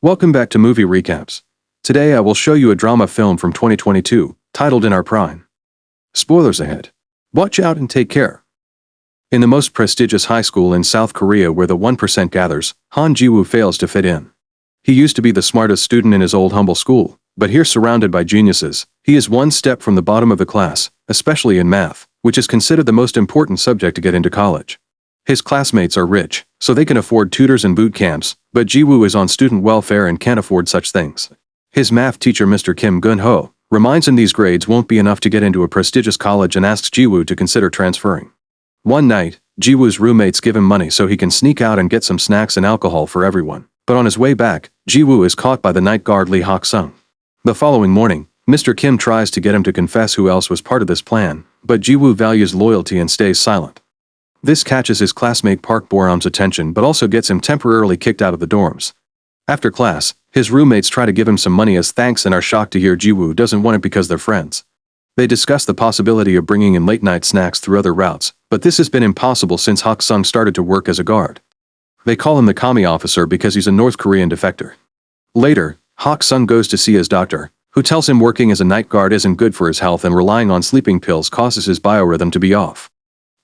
Welcome back to Movie Recaps. Today I will show you a drama film from 2022, titled In Our Prime. Spoilers ahead. Watch out and take care. In the most prestigious high school in South Korea where the 1% gathers, Han Ji-woo fails to fit in. He used to be the smartest student in his old humble school, but here surrounded by geniuses, he is one step from the bottom of the class, especially in math, which is considered the most important subject to get into college. His classmates are rich, so they can afford tutors and boot camps, but Ji-woo is on student welfare and can't afford such things. His math teacher Mr. Kim Gun-ho reminds him these grades won't be enough to get into a prestigious college and asks Ji-woo to consider transferring. One night, Ji-woo's roommates give him money so he can sneak out and get some snacks and alcohol for everyone, but on his way back, Ji-woo is caught by the night guard Lee Hak-sung. The following morning, Mr. Kim tries to get him to confess who else was part of this plan, but Ji-woo values loyalty and stays silent. This catches his classmate Park Boram's attention but also gets him temporarily kicked out of the dorms. After class, his roommates try to give him some money as thanks and are shocked to hear Ji-woo doesn't want it because they're friends. They discuss the possibility of bringing in late-night snacks through other routes, but this has been impossible since Hak-sung started to work as a guard. They call him the commie officer because he's a North Korean defector. Later, Hak-sung goes to see his doctor, who tells him working as a night guard isn't good for his health and relying on sleeping pills causes his biorhythm to be off.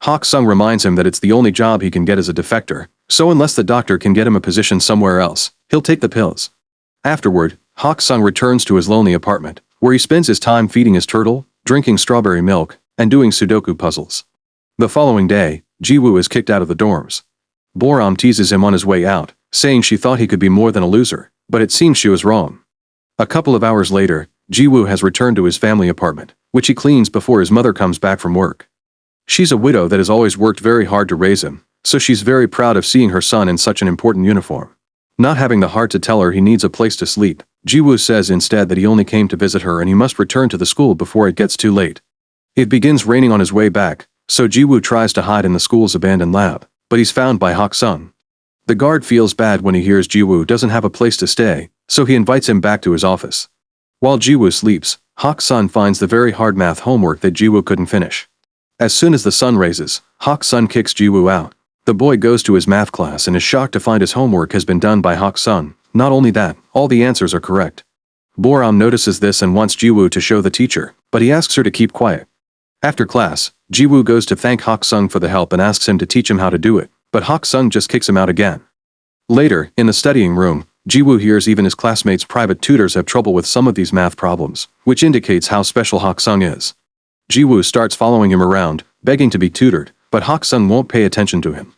Hak-sung reminds him that it's the only job he can get as a defector, so unless the doctor can get him a position somewhere else, he'll take the pills. Afterward, Hak-sung returns to his lonely apartment, where he spends his time feeding his turtle, drinking strawberry milk, and doing Sudoku puzzles. The following day, Ji-woo is kicked out of the dorms. Boram teases him on his way out, saying she thought he could be more than a loser, but it seems she was wrong. A couple of hours later, Ji-woo has returned to his family apartment, which he cleans before his mother comes back from work. She's a widow that has always worked very hard to raise him, so she's very proud of seeing her son in such an important uniform. Not having the heart to tell her he needs a place to sleep, Ji-woo says instead that he only came to visit her and he must return to the school before it gets too late. It begins raining on his way back, so Ji-woo tries to hide in the school's abandoned lab, but he's found by Hak-sung. The guard feels bad when he hears Ji-woo doesn't have a place to stay, so he invites him back to his office. While Ji-woo sleeps, Hak-sung finds the very hard math homework that Ji-woo couldn't finish. As soon as the sun raises, Hak-sung kicks Ji-woo out. The boy goes to his math class and is shocked to find his homework has been done by Hak-sung. Not only that, all the answers are correct. Boram notices this and wants Ji-woo to show the teacher, but he asks her to keep quiet. After class, Ji-woo goes to thank Hak-sung for the help and asks him to teach him how to do it, but Hak-sung just kicks him out again. Later, in the studying room, Ji-woo hears even his classmates' private tutors have trouble with some of these math problems, which indicates how special Hak-sung is. Ji-woo starts following him around, begging to be tutored, but Hak-sung won't pay attention to him.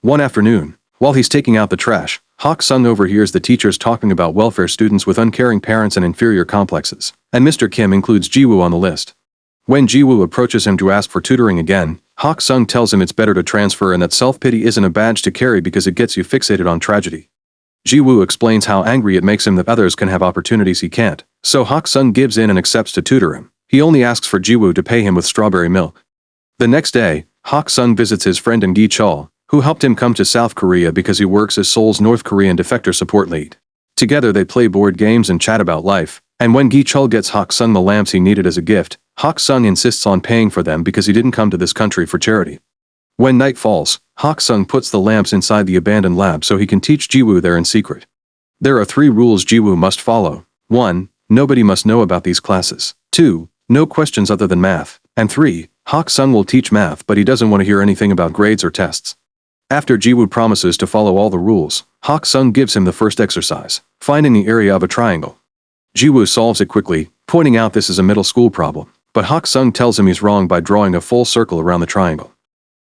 One afternoon, while he's taking out the trash, Hak-sung overhears the teachers talking about welfare students with uncaring parents and inferior complexes, and Mr. Kim includes Ji-woo on the list. When Ji-woo approaches him to ask for tutoring again, Hak-sung tells him it's better to transfer and that self-pity isn't a badge to carry because it gets you fixated on tragedy. Ji-woo explains how angry it makes him that others can have opportunities he can't, so Hak-sung gives in and accepts to tutor him. He only asks for Ji-woo to pay him with strawberry milk. The next day, Hak-sung visits his friend in Gi-chol, who helped him come to South Korea because he works as Seoul's North Korean defector support lead. Together they play board games and chat about life, and when Gi-chol gets Hak-sung the lamps he needed as a gift, Hak-sung insists on paying for them because he didn't come to this country for charity. When night falls, Hak-sung puts the lamps inside the abandoned lab so he can teach Ji-woo there in secret. There are 3 rules Ji-woo must follow. 1. Nobody must know about these classes. 2. No questions other than math. And 3. Hak-sung will teach math but he doesn't want to hear anything about grades or tests. After Ji-woo promises to follow all the rules, Hak-sung gives him the first exercise, finding the area of a triangle. Ji-woo solves it quickly, pointing out this is a middle school problem, but Hak-sung tells him he's wrong by drawing a full circle around the triangle.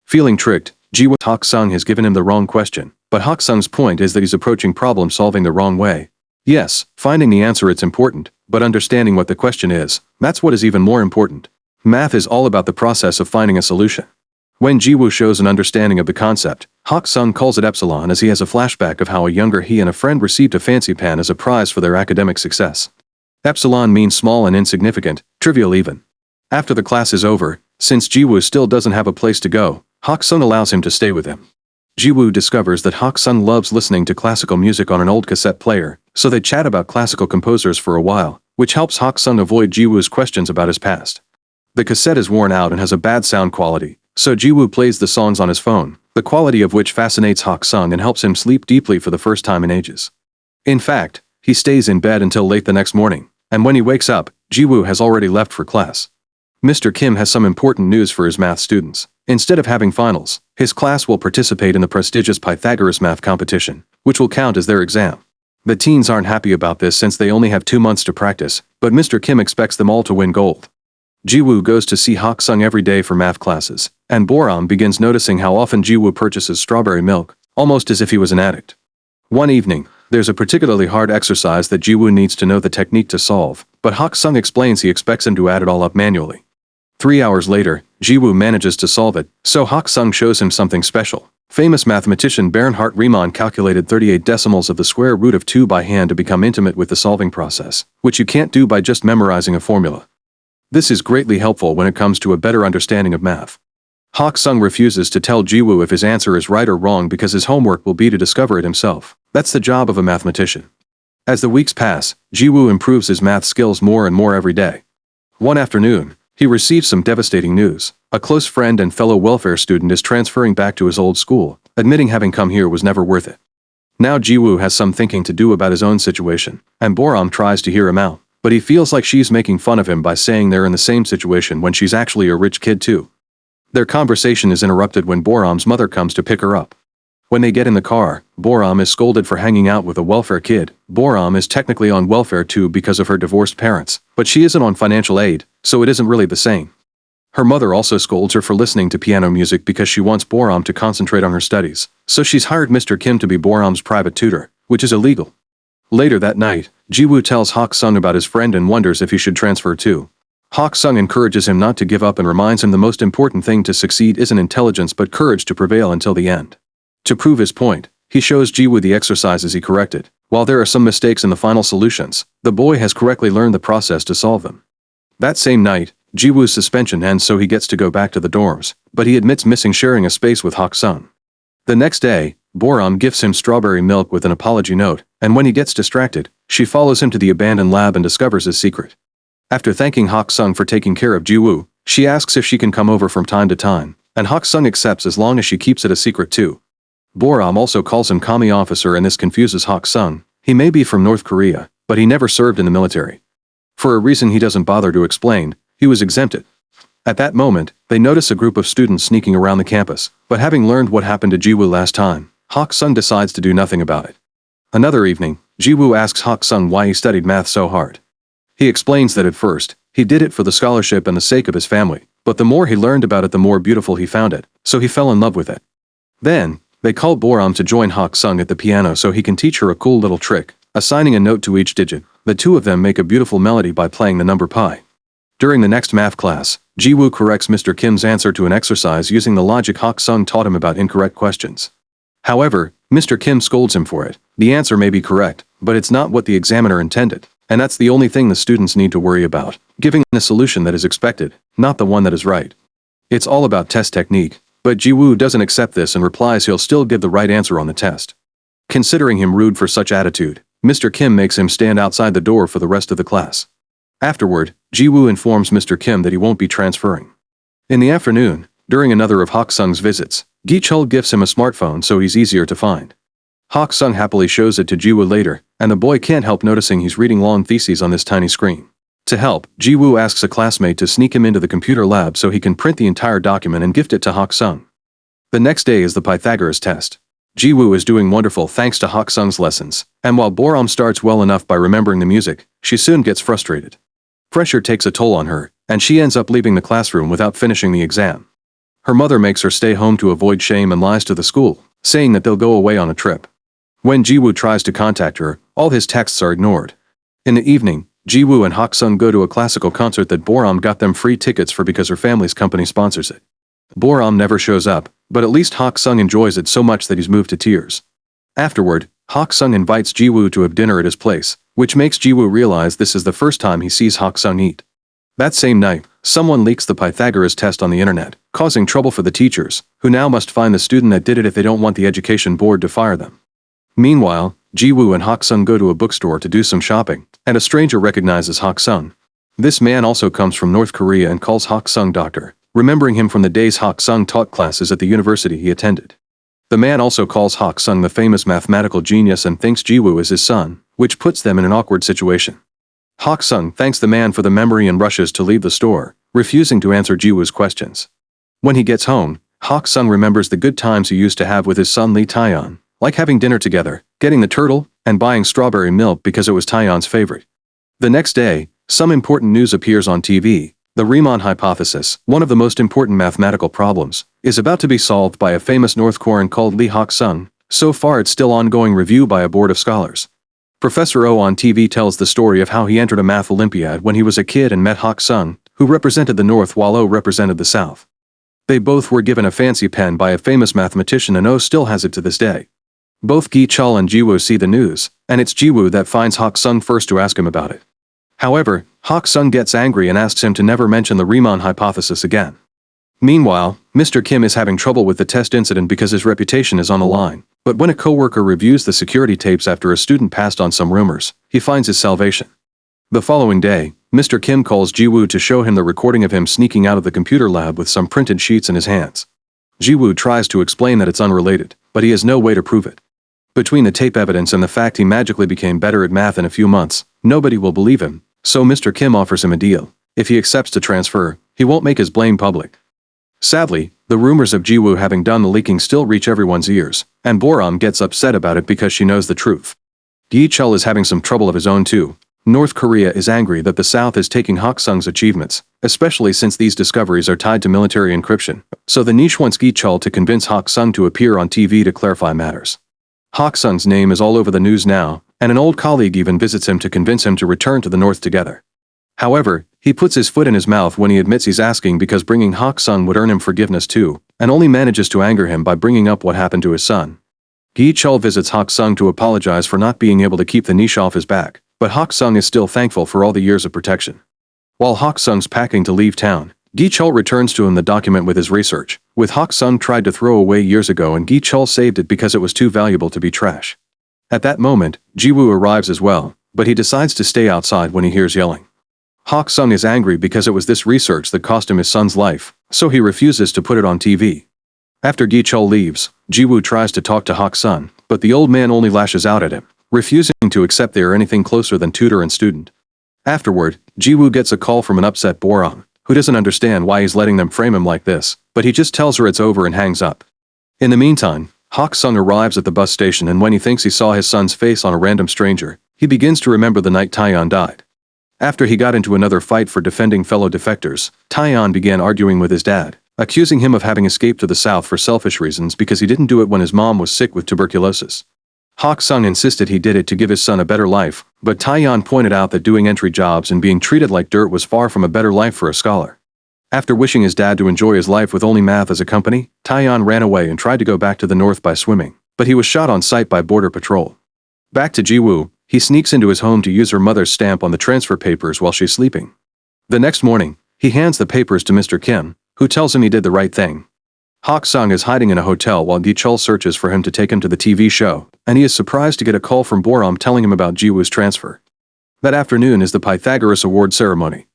Feeling tricked, Ji-woo Hak-sung has given him the wrong question, but Hak-sung's point is that he's approaching problem solving the wrong way. Yes, finding the answer it's important, but understanding what the question is, that's what is even more important. Math is all about the process of finding a solution. When Ji-woo shows an understanding of the concept, Hak-sung calls it epsilon as he has a flashback of how a younger he and a friend received a fancy pen as a prize for their academic success. Epsilon means small and insignificant, trivial even. After the class is over, since Ji-woo still doesn't have a place to go, Hak-sung allows him to stay with him. Ji-woo discovers that Hak-sung loves listening to classical music on an old cassette player, so they chat about classical composers for a while, which helps Hak-sung avoid Ji-woo's questions about his past. The cassette is worn out and has a bad sound quality, so Ji-woo plays the songs on his phone, the quality of which fascinates Hak-sung and helps him sleep deeply for the first time in ages. In fact, he stays in bed until late the next morning, and when he wakes up, Jiwoo has already left for class. Mr. Kim has some important news for his math students. Instead of having finals, his class will participate in the prestigious Pythagoras math competition, which will count as their exam. The teens aren't happy about this since they only have 2 months to practice, but Mr. Kim expects them all to win gold. Jiwoo goes to see Hak-sung every day for math classes, and Boram begins noticing how often Jiwoo purchases strawberry milk, almost as if he was an addict. One evening, there's a particularly hard exercise that Jiwoo needs to know the technique to solve, but Hak-sung explains he expects him to add it all up manually. 3 hours later, Jiwoo manages to solve it, so Hak-sung shows him something special. Famous mathematician Bernhard Riemann calculated 38 decimals of the square root of 2 by hand to become intimate with the solving process, which you can't do by just memorizing a formula. This is greatly helpful when it comes to a better understanding of math. Hak-sung refuses to tell Jiwoo if his answer is right or wrong because his homework will be to discover it himself. That's the job of a mathematician. As the weeks pass, Jiwoo improves his math skills more and more every day. One afternoon, he receives some devastating news. A close friend and fellow welfare student is transferring back to his old school, admitting having come here was never worth it. Now Jiwoo has some thinking to do about his own situation, and Boram tries to hear him out, but he feels like she's making fun of him by saying they're in the same situation when she's actually a rich kid too. Their conversation is interrupted when Boram's mother comes to pick her up. When they get in the car, Boram is scolded for hanging out with a welfare kid. Boram is technically on welfare too because of her divorced parents, but she isn't on financial aid, so it isn't really the same. Her mother also scolds her for listening to piano music because she wants Boram to concentrate on her studies, so she's hired Mr. Kim to be Boram's private tutor, which is illegal. Later that night, Jiwoo tells Hak-sung about his friend and wonders if he should transfer too. Hak-sung encourages him not to give up and reminds him the most important thing to succeed isn't intelligence but courage to prevail until the end. To prove his point, he shows Jiwoo the exercises he corrected. While there are some mistakes in the final solutions, the boy has correctly learned the process to solve them. That same night, Jiwoo's suspension ends so he gets to go back to the dorms, but he admits missing sharing a space with Hak-sung. The next day, Boram gifts him strawberry milk with an apology note, and when he gets distracted, she follows him to the abandoned lab and discovers his secret. After thanking Hak-sung for taking care of Jiwoo, she asks if she can come over from time to time, and Hak-sung accepts as long as she keeps it a secret too. Boram also calls him Kami officer and this confuses Hak-sung. He may be from North Korea, but he never served in the military. For a reason he doesn't bother to explain, he was exempted. At that moment, they notice a group of students sneaking around the campus, but having learned what happened to Jiwoo last time, Hak-sung decides to do nothing about it. Another evening, Jiwoo asks Hak-sung why he studied math so hard. He explains that at first, he did it for the scholarship and the sake of his family, but the more he learned about it the more beautiful he found it, so he fell in love with it. Then, they call Boram to join Hak-sung at the piano so he can teach her a cool little trick, assigning a note to each digit. The two of them make a beautiful melody by playing the number pi. During the next math class, Jiwoo corrects Mr. Kim's answer to an exercise using the logic Hak-sung taught him about incorrect questions. However, Mr. Kim scolds him for it. The answer may be correct, but it's not what the examiner intended, and that's the only thing the students need to worry about, giving the solution that is expected, not the one that is right. It's all about test technique, but Jiwoo doesn't accept this and replies he'll still give the right answer on the test. Considering him rude for such attitude, Mr. Kim makes him stand outside the door for the rest of the class. Afterward, Jiwoo informs Mr. Kim that he won't be transferring. In the afternoon, during another of Hak-sung's visits, Gi-chul gifts him a smartphone so he's easier to find. Hak-sung happily shows it to Jiwoo later, and the boy can't help noticing he's reading long theses on this tiny screen. To help, Jiwoo asks a classmate to sneak him into the computer lab so he can print the entire document and gift it to Hak-sung. The next day is the Pythagoras test. Jiwoo is doing wonderful thanks to Hak-sung's lessons, and while Boram starts well enough by remembering the music, she soon gets frustrated. Pressure takes a toll on her, and she ends up leaving the classroom without finishing the exam. Her mother makes her stay home to avoid shame and lies to the school, saying that they'll go away on a trip. When Jiwoo tries to contact her, all his texts are ignored. In the evening, Jiwoo and Hak-sung go to a classical concert that Boram got them free tickets for because her family's company sponsors it. Boram never shows up, but at least Hak-sung enjoys it so much that he's moved to tears. Afterward, Hak-sung invites Jiwoo to have dinner at his place, which makes Jiwoo realize this is the first time he sees Hak-sung eat. That same night, someone leaks the Pythagoras test on the internet, causing trouble for the teachers, who now must find the student that did it if they don't want the education board to fire them. Meanwhile, Jiwoo and Hak-sung go to a bookstore to do some shopping, and a stranger recognizes Hak-sung. This man also comes from North Korea and calls Hak-sung doctor, remembering him from the days Hak-sung taught classes at the university he attended. The man also calls Hak Sung the famous mathematical genius and thinks Jiwoo is his son, which puts them in an awkward situation. Hak Sung thanks the man for the memory and rushes to leave the store, refusing to answer Jiwoo's questions. When he gets home, Hak Sung remembers the good times he used to have with his son Lee Taeyeon, like having dinner together, getting the turtle, and buying strawberry milk because it was Taeyeon's favorite. The next day, some important news appears on TV. The Riemann hypothesis, one of the most important mathematical problems, is about to be solved by a famous North Korean called Lee Hak Sung. So far it's still ongoing review by a board of scholars. Professor Oh on TV tells the story of how he entered a math Olympiad when he was a kid and met Hak Sung, who represented the North while Oh represented the South. They both were given a fancy pen by a famous mathematician and Oh still has it to this day. Both Gi-chul and Jiwoo see the news, and it's Jiwoo that finds Hak Sung first to ask him about it. However, Hak Sung gets angry and asks him to never mention the Riemann hypothesis again. Meanwhile, Mr. Kim is having trouble with the test incident because his reputation is on the line, but when a coworker reviews the security tapes after a student passed on some rumors, he finds his salvation. The following day, Mr. Kim calls Jiwoo to show him the recording of him sneaking out of the computer lab with some printed sheets in his hands. Jiwoo tries to explain that it's unrelated, but he has no way to prove it. Between the tape evidence and the fact he magically became better at math in a few months, nobody will believe him, so Mr. Kim offers him a deal. If he accepts to transfer, he won't make his blame public. Sadly, the rumors of Jiwoo having done the leaking still reach everyone's ears, and Boram gets upset about it because she knows the truth. Gi-chul is having some trouble of his own too. North Korea is angry that the South is taking Hak Sung's achievements, especially since these discoveries are tied to military encryption, so the niche wants Gi-chul to convince Hak Sung to appear on TV to clarify matters. Hak Sung's name is all over the news now, and an old colleague even visits him to convince him to return to the North together. However, he puts his foot in his mouth when he admits he's asking because bringing Hak Sung would earn him forgiveness too, and only manages to anger him by bringing up what happened to his son. Gi-chul visits Hak Sung to apologize for not being able to keep the niche off his back, but Hak Sung is still thankful for all the years of protection. While Hak Sung's packing to leave town, Gi-chul returns to him the document with his research, which Hak Sung tried to throw away years ago and Gi-chul saved it because it was too valuable to be trash. At that moment, Jiwoo arrives as well, but he decides to stay outside when he hears yelling. Hak Sung is angry because it was this research that cost him his son's life, so he refuses to put it on TV. After Gi-chul leaves, Jiwoo tries to talk to Hak Sung, but the old man only lashes out at him, refusing to accept they are anything closer than tutor and student. Afterward, Jiwoo gets a call from an upset Boram, who doesn't understand why he's letting them frame him like this, but he just tells her it's over and hangs up. In the meantime, Hak Sung arrives at the bus station and when he thinks he saw his son's face on a random stranger, he begins to remember the night Taeyeon died. After he got into another fight for defending fellow defectors, Taeyeon began arguing with his dad, accusing him of having escaped to the south for selfish reasons because he didn't do it when his mom was sick with tuberculosis. Hak Sung insisted he did it to give his son a better life, but Taeyeon pointed out that doing entry jobs and being treated like dirt was far from a better life for a scholar. After wishing his dad to enjoy his life with only math as a company, Taeyeon ran away and tried to go back to the north by swimming, but he was shot on sight by border patrol. Back to Jiwoo, he sneaks into his home to use her mother's stamp on the transfer papers while she's sleeping. The next morning, he hands the papers to Mr. Kim, who tells him he did the right thing. Hak Sung is hiding in a hotel while Gi-chul searches for him to take him to the TV show, and he is surprised to get a call from Boram telling him about Jiwoo's transfer. That afternoon is the Pythagoras Award ceremony.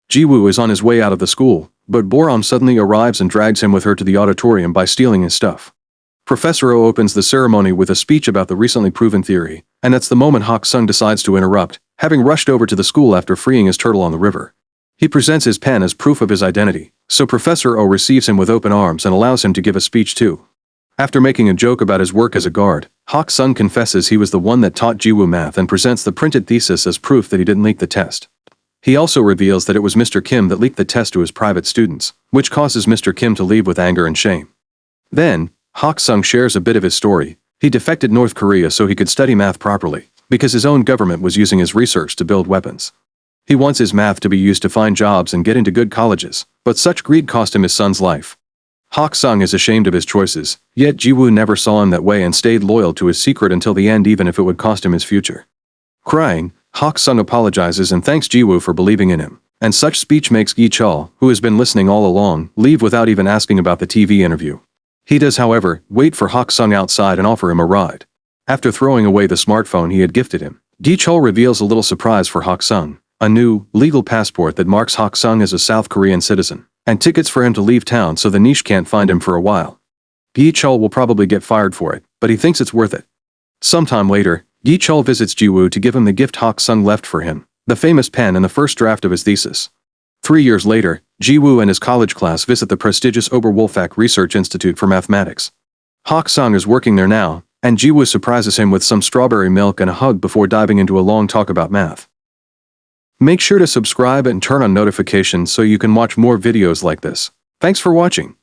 Jiwoo is on his way out of the school, but Boram suddenly arrives and drags him with her to the auditorium by stealing his stuff. Professor Oh opens the ceremony with a speech about the recently proven theory, and that's the moment Hak Sung decides to interrupt, having rushed over to the school after freeing his turtle on the river. He presents his pen as proof of his identity, so Professor Oh receives him with open arms and allows him to give a speech too. After making a joke about his work as a guard, Hak Sung confesses he was the one that taught Jiwoo math and presents the printed thesis as proof that he didn't leak the test. He also reveals that it was Mr. Kim that leaked the test to his private students, which causes Mr. Kim to leave with anger and shame. Then, Hak Sung shares a bit of his story. He defected North Korea so he could study math properly, because his own government was using his research to build weapons. He wants his math to be used to find jobs and get into good colleges, but such greed cost him his son's life. Hak Sung is ashamed of his choices, yet Jiwoo never saw him that way and stayed loyal to his secret until the end even if it would cost him his future. Crying, Hak Sung apologizes and thanks Jiwoo for believing in him, and such speech makes Gi-chul, who has been listening all along, leave without even asking about the TV interview. He does, however, wait for Hak Sung outside and offer him a ride. After throwing away the smartphone he had gifted him, Gi-chul reveals a little surprise for Hak Sung, a new, legal passport that marks Hak Sung as a South Korean citizen, and tickets for him to leave town so the niche can't find him for a while. Gi-chul will probably get fired for it, but he thinks it's worth it. Sometime later, Gi-chul visits Ji-woo to give him the gift Hak-sung left for him, the famous pen and the first draft of his thesis. 3 years later, Ji-woo and his college class visit the prestigious Oberwolfach Research Institute for Mathematics. Hak-sung is working there now, and Ji-woo surprises him with some strawberry milk and a hug before diving into a long talk about math. Make sure to subscribe and turn on notifications so you can watch more videos like this. Thanks for watching.